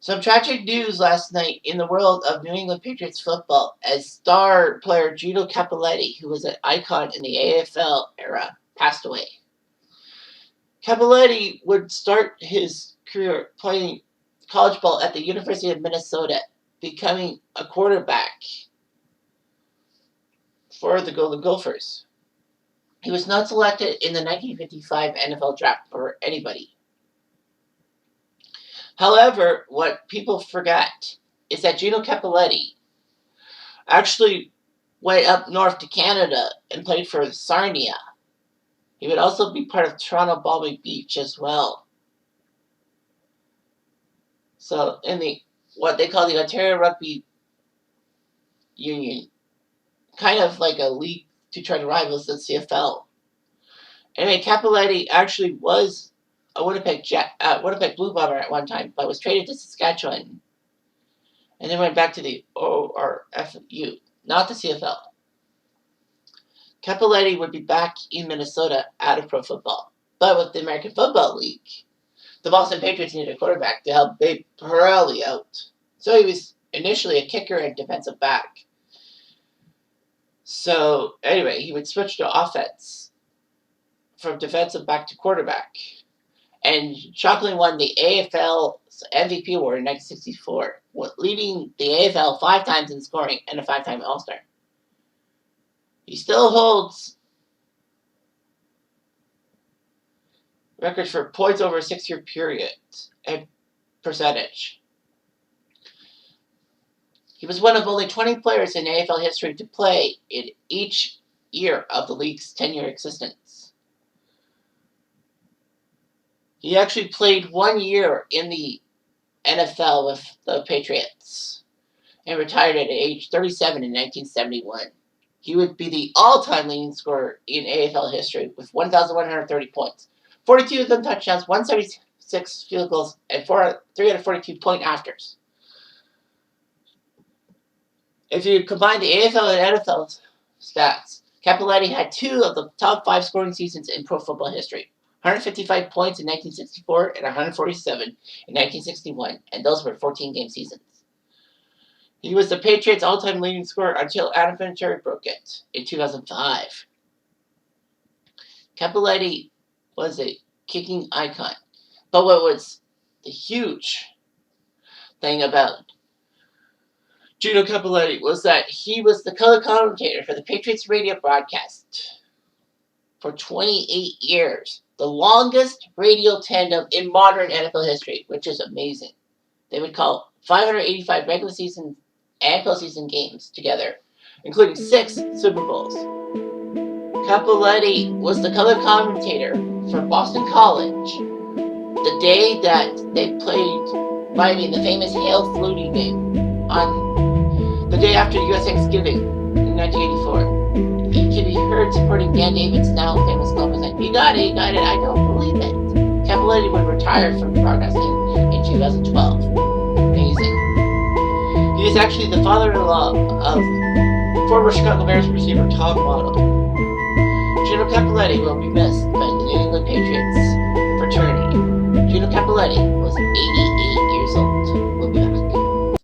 Some tragic news last night in the world of New England Patriots football as star player Gino Cappelletti, who was an icon in the AFL era, passed away. Cappelletti would start his career playing college ball at the University of Minnesota, becoming a quarterback for the Golden Gophers. He was not selected in the 1955 NFL draft for anybody. However, what people forget is that Gino Cappelletti actually went up north to Canada and played for Sarnia. He would also be part of Toronto Balmy Beach as well. So in the what they call the Ontario Rugby Union, kind of like a league to try to rival the CFL. Anyway, Cappelletti actually was a Winnipeg Blue Bomber at one time, but was traded to Saskatchewan, and then went back to the ORFU, not the CFL. Cappelletti would be back in Minnesota out of pro football, but with the American Football League, the Boston Patriots needed a quarterback to help Babe Parilli out. So he was initially a kicker and defensive back. So anyway, he would switch to offense from defensive back to quarterback. And shockingly won the AFL MVP award in 1964, leading the AFL 5 times in scoring and a 5-time All-Star. He still holds records for points over a 6-year period and percentage. He was one of only 20 players in AFL history to play in each year of the league's 10-year existence. He actually played 1 year in the NFL with the Patriots and retired at age 37 in 1971. He would be the all-time leading scorer in AFL history with 1,130 points, 42 of them touchdowns, 176 field goals, and 342 point afters. If you combine the AFL and NFL stats, Cappelletti had 2 of the top 5 scoring seasons in pro football history. 155 points in 1964 and 147 in 1961, and those were 14-game seasons. He was the Patriots' all-time leading scorer until Adam Vinatieri broke it in 2005. Cappelletti was a kicking icon, but what was the huge thing about Gino Cappelletti was that he was the color commentator for the Patriots radio broadcast for 28 years. The longest radio tandem in modern NFL history, which is amazing. They would call 585 regular season and postseason games together, including 6 Super Bowls. Cappelletti was the color commentator for Boston College the day that they played Miami in the famous Hail Flutie game on the day after U.S. Thanksgiving in 1984. He can be heard supporting Dan David's now famous club saying, You got it, I don't believe it. Cappelletti would retire from broadcasting in 2012. Amazing. He is actually the father-in-law of former Chicago Bears receiver Tom Waddle. Gino Cappelletti will be missed by the New England Patriots fraternity. Gino Cappelletti was 80